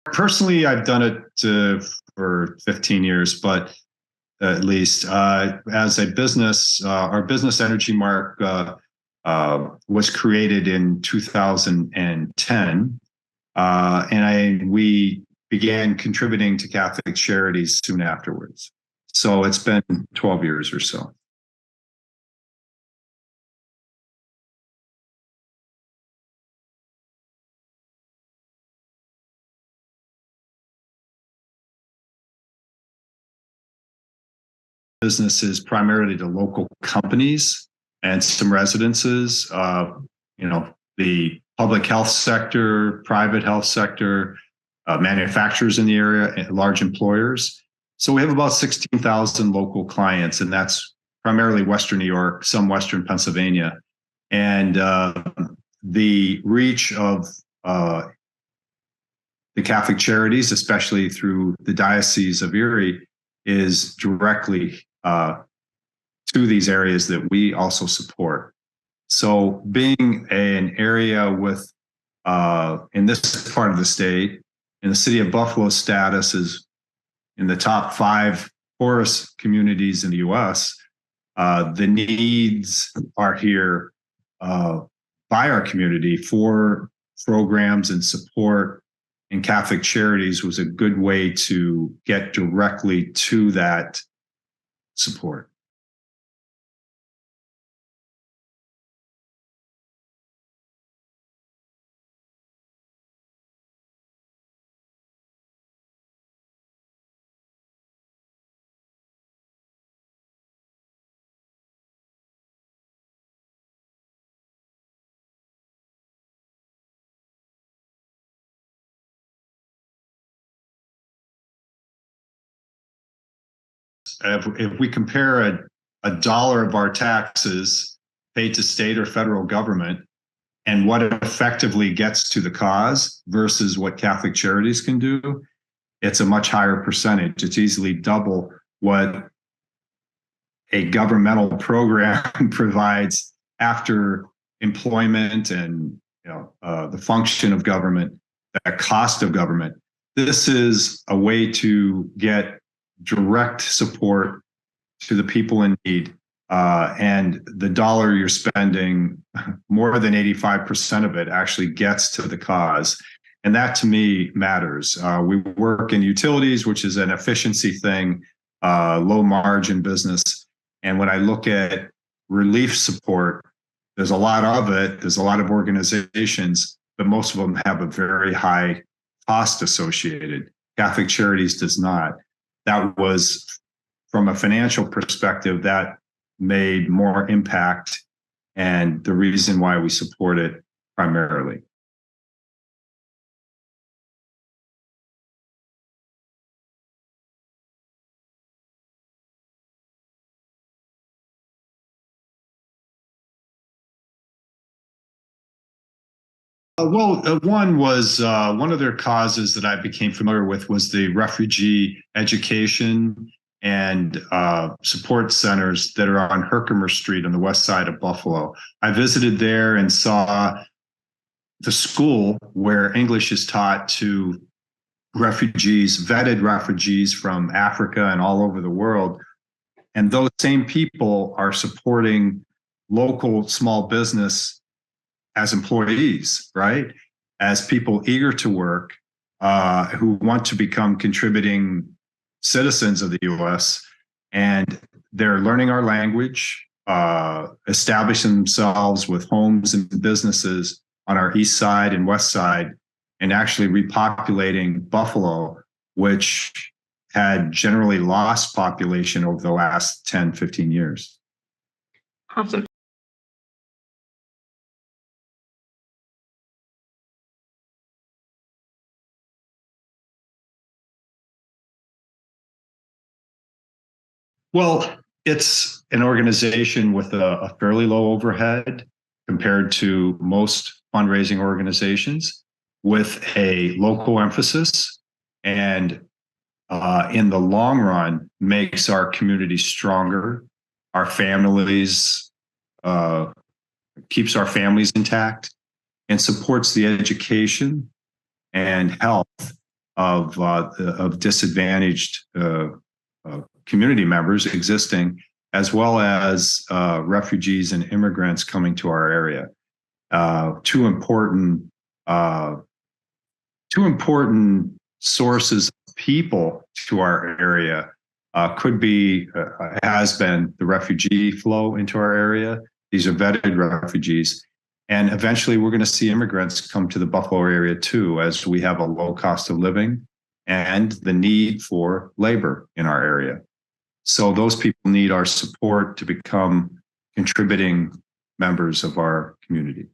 Personally, I've done it for 15 years, but at least as a business, our business EnergyMark was created in 2010, we began contributing to Catholic Charities soon afterwards. So it's been 12 years or so. Businesses primarily to local companies and some residences, the public health sector, private health sector, manufacturers in the area, large employers. So we have about 16,000 local clients, and that's primarily Western New York, some Western Pennsylvania. And the reach of the Catholic Charities, especially through the Diocese of Erie, is directly to these areas that we also support. So being an area with, in this part of the state, in the city of Buffalo, status is in the top 5 poorest communities in the U.S., the needs are here by our community for programs and support, and Catholic Charities was a good way to get directly to that support. If we compare a dollar of our taxes paid to state or federal government and what it effectively gets to the cause versus what Catholic Charities can do, it's a much higher percentage. It's easily double what a governmental program provides after employment and the function of government, the cost of government. This is a way to get direct support to the people in need. And the dollar you're spending, more than 85% of it actually gets to the cause. And that to me matters. We work in utilities, which is an efficiency thing, low margin business. And when I look at relief support, there's a lot of it. There's a lot of organizations, but most of them have a very high cost associated. Catholic Charities does not. That was, from a financial perspective, that made more impact and the reason why we support it primarily. One was one of their causes that I became familiar with was the refugee education and support centers that are on Herkimer Street on the west side of Buffalo. I visited there and saw the school where English is taught to refugees, vetted refugees from Africa and all over the world. And those same people are supporting local small business as employees, right? As people eager to work, who want to become contributing citizens of the US, and they're learning our language, establishing themselves with homes and businesses on our east side and west side, and actually repopulating Buffalo, which had generally lost population over the last 10, 15 years. Awesome. Well, it's an organization with a fairly low overhead compared to most fundraising organizations, with a local emphasis, and in the long run makes our community stronger, our families, keeps our families intact, and supports the education and health of disadvantaged community members existing, as well as refugees and immigrants coming to our area. Two important sources of people to our area could be, has been the refugee flow into our area. These are vetted refugees. And eventually we're going to see immigrants come to the Buffalo area too, as we have a low cost of living and the need for labor in our area. So those people need our support to become contributing members of our community.